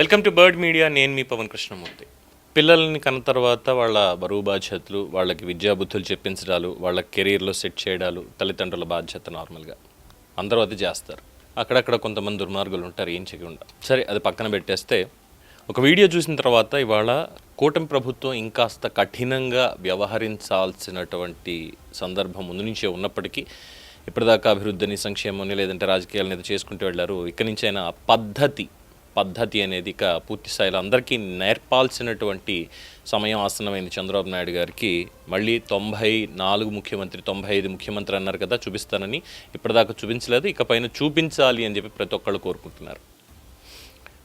Welcome to bird media. నేను మీ పవన్ కృష్ణమూర్తి. పిల్లల్ని కన్న తర్వాత వాళ్ళ బరువు బాధ్యతలు, వాళ్ళకి విద్యాబుద్ధులు చెప్పించడాలు, వాళ్ళ కెరీర్లో సెట్ చేయడాలు తల్లిదండ్రుల బాధ్యత. నార్మల్గా అందరూ అది చేస్తారు. అక్కడక్కడ కొంతమంది దుర్మార్గులు ఉంటారు ఏం చేయకుండా. సరే, అది పక్కన పెట్టేస్తే, ఒక వీడియో చూసిన తర్వాత ఇవాళ కూటమి ప్రభుత్వం ఇంకాస్త కఠినంగా వ్యవహరించాల్సినటువంటి సందర్భం ముందు నుంచే ఉన్నప్పటికీ ఇప్పటిదాకా అభివృద్ధిని, సంక్షేమాన్ని, లేదంటే రాజకీయాలను ఏదో చేసుకుంటూ వెళ్ళారు. ఇక్కడి నుంచైనా పద్ధతి అనేది ఇక పూర్తి స్థాయిలో అందరికీ నేర్పాల్సినటువంటి సమయం ఆసన్నమైంది. చంద్రబాబు నాయుడు గారికి మళ్ళీ 94 ముఖ్యమంత్రి, 95 ముఖ్యమంత్రి అన్నారు కదా, చూపిస్తానని. ఇప్పటిదాకా చూపించలేదు, ఇకపైన చూపించాలి అని చెప్పి ప్రతి ఒక్కళ్ళు కోరుకుంటున్నారు.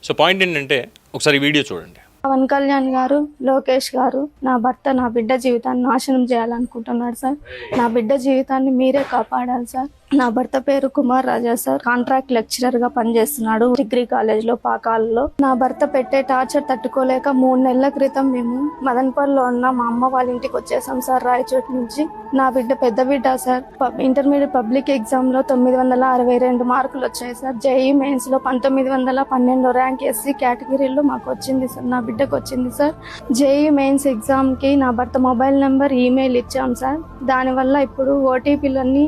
సో పాయింట్ ఏంటంటే, ఒకసారి వీడియో చూడండి. పవన్ కళ్యాణ్ గారు, లోకేష్ గారు నా భర్త, నా బిడ్డ జీవితాన్ని నాశనం చేయాలనుకుంటున్నాడు సార్. నా బిడ్డ జీవితాన్ని మీరే కాపాడాలి సార్. నా భర్త పేరు కుమార్ రాజా సార్. కాంట్రాక్ట్ లెక్చరర్ గా పనిచేస్తున్నాడు డిగ్రీ కాలేజ్ లో, పాకాలలో. నా భర్త పెట్టే టార్చర్ తట్టుకోలేక 3 నెలల క్రితం మేము మదన్పల్లిలో ఉన్న మా అమ్మ వాళ్ళ ఇంటికి వచ్చేసాం సార్, రాయచోటి నుంచి. నా బిడ్డ పెద్ద బిడ్డ సార్. ఇంటర్మీడియట్ పబ్లిక్ ఎగ్జామ్ లో 962 మార్కులు వచ్చాయి సార్. జేఈ మెయిన్స్ లో 1912 ర్యాంక్ ఎస్సీ కేటగిరీలో మాకు వచ్చింది సార్, నా బిడ్డకు వచ్చింది సార్. జేఈ మెయిన్స్ ఎగ్జామ్ కి నా భర్త మొబైల్ నెంబర్, ఈమెయిల్ ఇచ్చాం సార్. దానివల్ల ఇప్పుడు ఓటీపీలన్నీ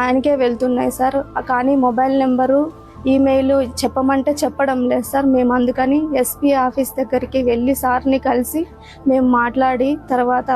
ఆయనకే వెళ్తున్నాయి సార్. కానీ మొబైల్ నెంబరు, ఈమెయిల్ చెప్పమంటే చెప్పడం లేదు సార్. మేము అందుకని ఎస్పీ ఆఫీస్ దగ్గరికి వెళ్ళి సార్ని కలిసి మేము మాట్లాడి, తర్వాత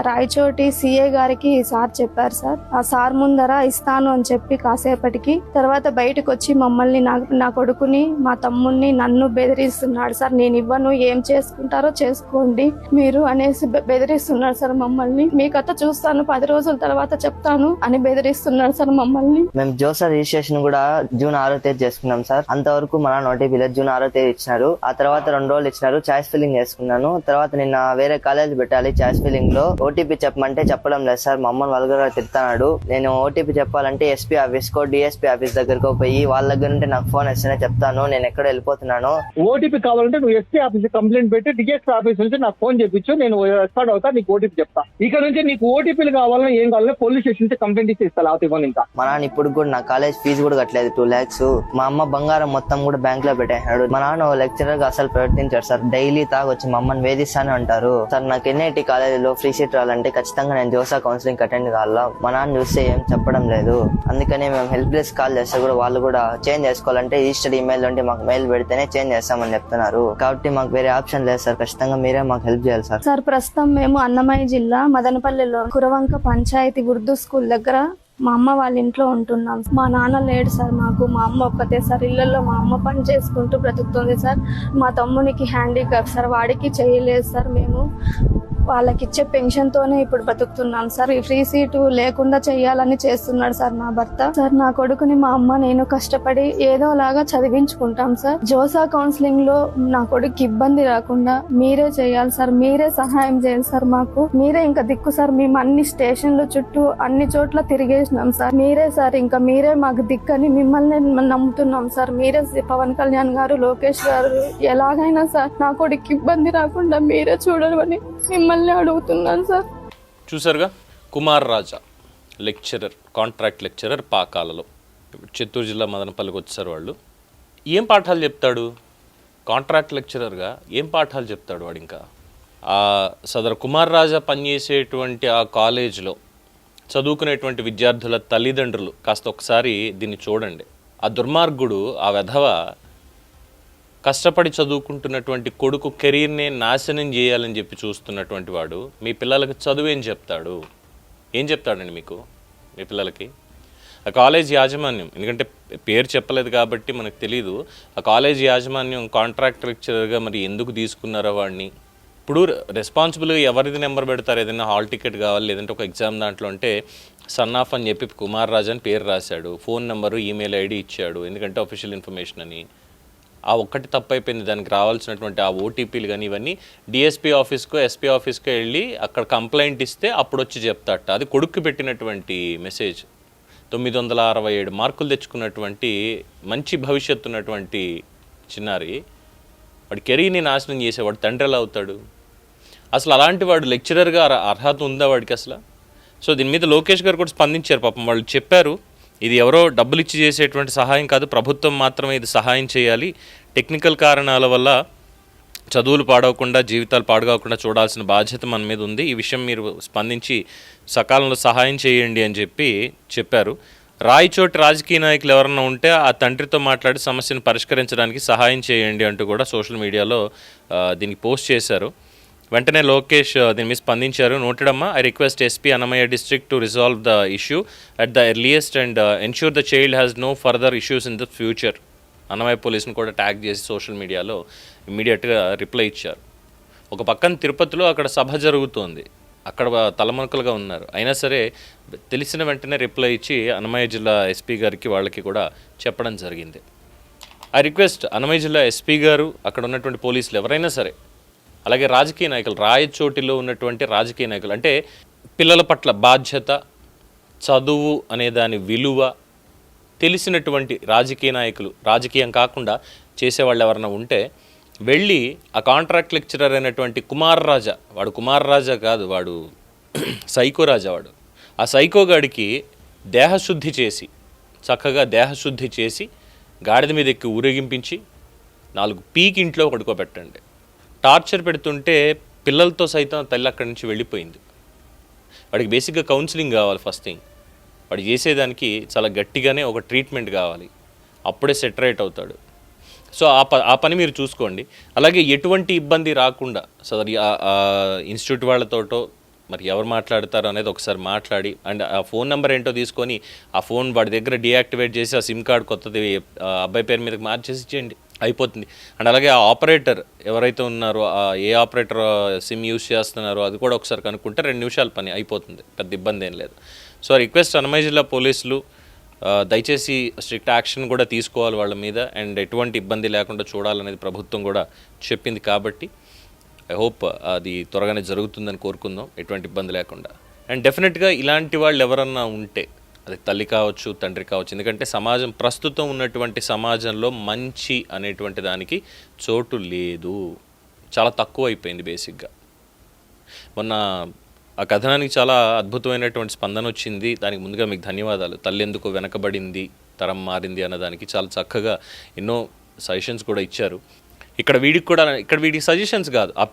రాయచోటి సిఏ గారికి సార్ చెప్పారు సార్. ఆ సార్ ముందర ఇస్తాను అని చెప్పి కాసేపటికి తర్వాత బయటకు వచ్చి మమ్మల్ని, నా కొడుకుని, మా తమ్ముడిని, నన్ను బెదిరిస్తున్నాడు సార్. నేను ఇవ్వను, ఏం చేసుకుంటారో చేసుకోండి మీరు అనేసి బెదిరిస్తున్నాడు సార్ మమ్మల్ని. మీ కథ చూస్తాను, 10 రోజుల తర్వాత చెప్తాను అని బెదిరిస్తున్నాడు సార్ మమ్మల్ని. మేము జోసా రిజిస్ట్రేషన్ కూడా జూన్ 6వ తేదీ చేసుకున్నాం సార్. అంతవరకు మన ఓటీపీ లేదు. జూన్ 6వ తేదీ ఇచ్చినారు. ఆ తర్వాత 2 రోజులు ఇచ్చినారు. చాయిస్ ఫిల్లింగ్ చేసుకున్నాను. తర్వాత నిన్న వేరే కాలేజ్ పెట్టాలి, చాయిస్ ఫిల్లింగ్ లో ఓటీపీ చెప్పమంటే చెప్పడం లేదు సార్. మా అమ్మని వల్గర్ గా తిడతాడు. నేను ఓటీపీ చెప్పాలంటే ఎస్పీ ఆఫీస్ కో, డిఎస్పీ ఆఫీస్ దగ్గరకు పోయి వాళ్ళ దగ్గర నుండి నాకు ఫోన్ వస్తేనే చెప్తాను నేను ఎక్కడ వెళ్ళిపోతున్నాను. ఓటీపీ కావాలంటే నువ్వు ఎస్పీ ఆఫీస్ కంప్లైంట్ పెట్టి డిఎస్పీ ఆఫీస్ నుంచి నాకు ఫోన్ చేపించు, నేను రెస్పాండ్ అవుతా, నీకు ఓటీపీ చెప్తా. ఇక్కడ నుంచి నీకు ఓటీపీలు కావాలన్నా ఏం కావాలన్నా పోలీస్ స్టేషన్ నుంచి కంప్లైంట్ ఇస్తే ఇస్తా, లేకపోతే ఇవ్వను. ఇంకా మా నాన్న ఇప్పుడు కూడా నా కాలేజ్ ఫీజు కూడా కట్టలేదు, 2 lakhs. మా అమ్మ బంగారం మొత్తం కూడా బ్యాంక్ లో పెట్టేశాడు. మా నాన్న లెక్చరర్ గా అసలు ప్రవర్తించాడు సార్. డైలీ తాగొచ్చి మా అమ్మని వేధిస్తానే అంటారు సార్. నాకు ఎన్ఐటి కాలేజీలో ఫ్రీ సీట్ రావాలంటే ఖచ్చితంగా నేను జోసా కౌన్సిలింగ్ అటెండ్ కావాలా. మా నాన్న చూస్తే ఏం చెప్పడం లేదు. అందుకనే మేము హెల్ప్లెస్ కాల్ చేస్తే కూడా వాళ్ళు కూడా చేంజ్ చేసుకోవాలంటే రిజిస్టర్డ్ ఈమెయిల్ ఉంటే మాకు మెయిల్ పెడితేనే చేంజ్ చేస్తామని చెప్తున్నారు. కాబట్టి మాకు వేరే ఆప్షన్ లేదు సార్. ఖచ్చితంగా మీరే మాకు హెల్ప్ చేయాలి సార్. సార్, ప్రస్తుతం మేము అన్నమయ్య జిల్లా మదనపల్లిలో కురవంక పంచాయతీ ఉర్దూ స్కూల్ దగ్గర మా అమ్మ వాళ్ళ ఇంట్లో ఉంటున్నాం. మా నాన్న లేడు సార్ మాకు. మా అమ్మ ఒక్కతే సార్. ఇళ్లలో మా అమ్మ పని చేసుకుంటూ బ్రతుకుతుంది సార్. మా తమ్మునికి హ్యాండిక్యాప్ సార్, వాడికి చేయలేదు సార్. మేము వాళ్ళకి ఇచ్చే పెన్షన్ తోనే ఇప్పుడు బతుకుతున్నాం సార్. ఈ ఫ్రీ సీటు లేకుండా చెయ్యాలని చేస్తున్నాడు సార్ నా భర్త. సార్, నా కొడుకుని మా అమ్మ నేను కష్టపడి ఏదోలాగా చదివించుకుంటాం సార్. జోసా కౌన్సిలింగ్ లో నా కొడుకు ఇబ్బంది రాకుండా మీరే చేయాలి సార్. మీరే సహాయం చేయాలి సార్. మాకు మీరే ఇంకా దిక్కు సార్. మేము అన్ని స్టేషన్లు చుట్టూ అన్ని చోట్ల తిరిగేసినాం సార్. మీరే సార్, ఇంకా మీరే మాకు దిక్కని మిమ్మల్ని నమ్ముతున్నాం సార్. మీరే పవన్ కళ్యాణ్ గారు, లోకేష్ గారు, ఎలాగైనా సార్ నా కొడుకు ఇబ్బంది రాకుండా మీరే చూడమని మిమ్మల్ని అడుగుతున్నాను సార్. చూసారుగా, కుమార్ రాజా లెక్చరర్, కాంట్రాక్ట్ లెక్చరర్ పాకాలలో. చిత్తూరు జిల్లా మదనపల్లికి వచ్చారు వాళ్ళు. ఏం పాఠాలు చెప్తాడు? కాంట్రాక్ట్ లెక్చరర్గా ఏం పాఠాలు చెప్తాడు వాడు? ఇంకా ఆ సదరు కుమార్ రాజా పనిచేసేటువంటి ఆ కాలేజీలో చదువుకునేటువంటి విద్యార్థుల తల్లిదండ్రులు కాస్త ఒకసారి దీన్ని చూడండి. ఆ దుర్మార్గుడు, ఆ వెధవ కష్టపడి చదువుకుంటున్నటువంటి కొడుకు కెరీర్నే నాశనం చేయాలని చెప్పి చూస్తున్నటువంటి వాడు మీ పిల్లలకి చదువు ఏం చెప్తాడు? ఏం చెప్తాడండి మీకు, మీ పిల్లలకి? ఆ కాలేజ్ యాజమాన్యం, ఎందుకంటే పేరు చెప్పలేదు కాబట్టి మనకు తెలీదు, ఆ కాలేజ్ యాజమాన్యం కాంట్రాక్ట్ లెక్చరర్గా మరి ఎందుకు తీసుకున్నారో వాడిని? ఇప్పుడు రెస్పాన్సిబుల్గా ఎవరిది నెంబర్ పెడతారు? ఏదైనా హాల్ టికెట్ కావాలి, లేదంటే ఒక ఎగ్జామ్ దాంట్లో అంటే సన్ ఆఫ్ అని చెప్పి కుమార్ రాజా అని పేరు రాశాడు, ఫోన్ నెంబరు, ఈమెయిల్ ఐడి ఇచ్చాడు, ఎందుకంటే అఫీషియల్ ఇన్ఫర్మేషన్ అని. ఆ ఒక్కటి తప్పు అయిపోయింది. దానికి రావాల్సినటువంటి ఆ ఓటీపీలు కానీ ఇవన్నీ డిఎస్పీ ఆఫీస్కో, ఎస్పీ ఆఫీస్కో వెళ్ళి అక్కడ కంప్లైంట్ ఇస్తే అప్పుడు వచ్చి చెప్తాట. అది కొడుక్కి పెట్టినటువంటి మెసేజ్. 967 మార్కులు తెచ్చుకున్నటువంటి మంచి భవిష్యత్తు ఉన్నటువంటి చిన్నారి వాడి కెరీర్ని నాశనం చేసేవాడు తండ్రి ఎలా అవుతాడు? అసలు అలాంటి వాడు లెక్చరర్గా అర్హత ఉందా వాడికి అసలు? సో దీని మీద లోకేష్ గారు కూడా స్పందించారు. పాపం వాళ్ళు చెప్పారు, ఇది ఎవరో డబ్బులు ఇచ్చి చేసేటువంటి సహాయం కాదు, ప్రభుత్వం మాత్రమే ఇది సహాయం చేయాలి, టెక్నికల్ కారణాల వల్ల చదువులు పాడవకుండా జీవితాలు పాడుకోకుండా చూడాల్సిన బాధ్యత మన మీద ఉంది. ఈ విషయం మీరు స్పందించి సకాలంలో సహాయం చేయండి అని చెప్పారు. రాయచోటి రాజకీయ నాయకులు ఎవరన్నా ఉంటే ఆ తండ్రితో మాట్లాడి సమస్యను పరిష్కరించడానికి సహాయం చేయండి అంటూ కూడా సోషల్ మీడియాలో దీనికి పోస్ట్ చేశారు. వెంటనే లోకేష్ దీని మీద స్పందించారు. నోటెడ్ అమ్మా, I request SP Annamayya district to resolve the issue at the earliest and ensure the child has no further issues in the future. Annamayya పోలీసుని కూడా ట్యాగ్ చేసి సోషల్ మీడియాలో ఇమ్మీడియట్గా రిప్లై ఇచ్చారు. ఒక పక్కన తిరుపతిలో అక్కడ సభ జరుగుతోంది, అక్కడ తలమునకలుగా ఉన్నారు. అయినా సరే తెలిసిన వెంటనే రిప్లై ఇచ్చి అన్నమయ్య జిల్లా ఎస్పీ గారికి వాళ్ళకి కూడా చెప్పడం జరిగింది. ఐ రిక్వెస్ట్ అన్నమయ్య జిల్లా ఎస్పీ గారు, అక్కడ ఉన్నటువంటి పోలీసులు ఎవరైనా సరే, అలాగే రాజకీయ నాయకులు, రాయచోటిలో ఉన్నటువంటి రాజకీయ నాయకులు, అంటే పిల్లల పట్ల బాధ్యత, చదువు అనే దాని విలువ తెలిసినటువంటి రాజకీయ నాయకులు, రాజకీయం కాకుండా చేసేవాళ్ళు ఎవరైనా ఉంటే వెళ్ళి ఆ కాంట్రాక్ట్ లెక్చరర్ అయినటువంటి కుమార్ రాజా, వాడు కుమార్ రాజా కాదు, వాడు సైకో రాజా, వాడు ఆ సైకో గాడికి దేహశుద్ధి చేసి, చక్కగా దేహశుద్ధి చేసి గాడిద మీద ఎక్కి ఊరేగింపించి 4 పీకి ఇంట్లో పడుకోబెట్టండి. టార్చర్ పెడుతుంటే పిల్లలతో సైతం తల్లి అక్కడి నుంచి వెళ్ళిపోయింది. వాడికి బేసిక్గా కౌన్సిలింగ్ కావాలి. ఫస్ట్ థింగ్ వాడు చేసేదానికి చాలా గట్టిగానే ఒక ట్రీట్మెంట్ కావాలి, అప్పుడే సెటరేట్ అవుతాడు. సో ఆ పని మీరు చూసుకోండి. అలాగే ఎటువంటి ఇబ్బంది రాకుండా సదరి ఇన్స్టిట్యూట్ వాళ్ళతోటో మరి ఎవరు మాట్లాడతారో అనేది ఒకసారి మాట్లాడి, అండ్ ఆ ఫోన్ నెంబర్ ఏంటో తీసుకొని ఆ ఫోన్ వాడి దగ్గర డీయాక్టివేట్ చేసి ఆ సిమ్ కార్డ్ కొత్తది అబ్బాయి పేరు మీదకి మార్చేసి ఇచ్చేయండి, అయిపోతుంది. అండ్ అలాగే ఆ ఆపరేటర్ ఎవరైతే ఉన్నారో, ఏ ఆపరేటర్ సిమ్ యూజ్ చేస్తున్నారో అది కూడా ఒకసారి కనుక్కుంటే 2 నిమిషాల పని అయిపోతుంది, పెద్ద ఇబ్బంది ఏం లేదు. సో రిక్వెస్ట్ అన్నమయ్య జిల్లా పోలీసులు దయచేసి స్ట్రిక్ట్ యాక్షన్ కూడా తీసుకోవాలి వాళ్ళ మీద, అండ్ ఎటువంటి ఇబ్బంది లేకుండా చూడాలనేది ప్రభుత్వం కూడా చెప్పింది. కాబట్టి ఐ హోప్ అది త్వరగానే జరుగుతుందని కోరుకుందాం, ఎటువంటి ఇబ్బంది లేకుండా. అండ్ డెఫినెట్గా ఇలాంటి వాళ్ళు ఎవరన్నా ఉంటే, అది తల్లి కావచ్చు, తండ్రి కావచ్చు, ఎందుకంటే సమాజం ప్రస్తుతం ఉన్నటువంటి సమాజంలో మంచి అనేటువంటి దానికి చోటు లేదు, చాలా తక్కువ అయిపోయింది బేసిక్గా. మొన్న ఆ కథనానికి చాలా అద్భుతమైనటువంటి స్పందన వచ్చింది. దానికి ముందుగా మీకు ధన్యవాదాలు. తల్లి ఎందుకు వెనకబడింది, తరం మారింది అన్నదానికి చాలా చక్కగా ఎన్నో సజెషన్స్ కూడా ఇచ్చారు. ఇక్కడ వీడికి సజెషన్స్ కాదు, ఆ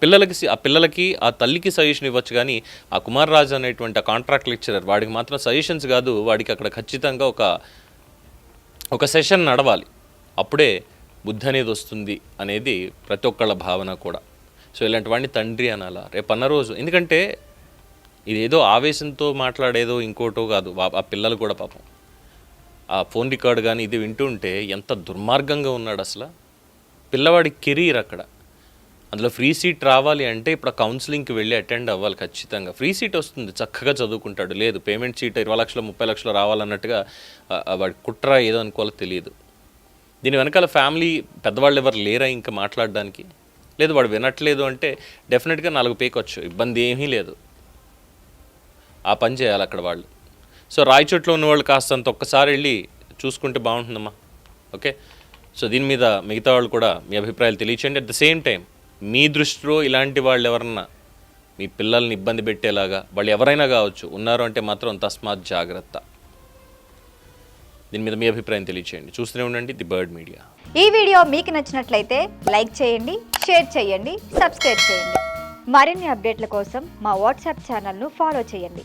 పిల్లలకి ఆ తల్లికి సజెషన్ ఇవ్వచ్చు, కానీ ఆ కుమార్ రాజు అనేటువంటి ఆ కాంట్రాక్ట్ లెక్చరర్ వాడికి మాత్రం సజెషన్స్ కాదు, వాడికి అక్కడ ఖచ్చితంగా ఒక సెషన్ నడవాలి, అప్పుడే బుద్ధి అనేది వస్తుంది అనేది ప్రతి ఒక్కళ్ళ భావన కూడా. సో ఇలాంటి వాడిని తండ్రి అనాలా రేపన్న రోజు, ఎందుకంటే ఇదేదో ఆవేశంతో మాట్లాడేదో ఇంకోటో కాదు. ఆ పిల్లలు కూడా పాపం ఆ ఫోన్ రికార్డు కానీ ఇది వింటుంటే ఎంత దుర్మార్గంగా ఉన్నాడు అసలు. పిల్లవాడి కెరీర్ అక్కడ, అందులో ఫ్రీ సీట్ రావాలి అంటే ఇప్పుడు ఆ కౌన్సిలింగ్కి వెళ్ళి అటెండ్ అవ్వాలి ఖచ్చితంగా. ఫ్రీ సీట్ వస్తుంది, చక్కగా చదువుకుంటాడు. లేదు పేమెంట్ సీట్ 20 లక్షలు 30 లక్షలు రావాలన్నట్టుగా వాడి కుట్ర ఏదో అనుకోవాలో తెలియదు. దీని వెనకాల ఫ్యామిలీ పెద్దవాళ్ళు ఎవరు లేరా ఇంకా మాట్లాడడానికి? లేదు వాడు వినట్లేదు అంటే డెఫినెట్గా 4 పీకొచ్చు, ఇబ్బంది ఏమీ లేదు. ఆ పని చేయాలి అక్కడ వాళ్ళు. సో రాయచోట్లో ఉన్నవాళ్ళు కాస్తంత ఒక్కసారి వెళ్ళి చూసుకుంటే బాగుంటుందమ్మా. ఓకే, సో దీని మీద మిగతా వాళ్ళు కూడా మీ అభిప్రాయాలు తెలియచేయండి. అట్ ద సేమ్ టైం మీ దృష్టిలో ఇలాంటి వాళ్ళు ఎవరన్నా మీ పిల్లల్ని ఇబ్బంది పెట్టేలాగా వాళ్ళు ఎవరైనా కావచ్చు ఉన్నారు అంటే మాత్రం తస్మాత్ జాగ్రత్త. దీని మీద మీ అభిప్రాయం తెలియచేయండి. చూస్తూనే ఉండండి ది బర్డ్ మీడియా. ఈ వీడియో మీకు నచ్చినట్లయితే లైక్ చేయండి, షేర్ చేయండి, సబ్స్క్రైబ్ చేయండి. మరిన్ని అప్డేట్ల కోసం మా వాట్సాప్ ఛానల్ను ఫాలో చేయండి.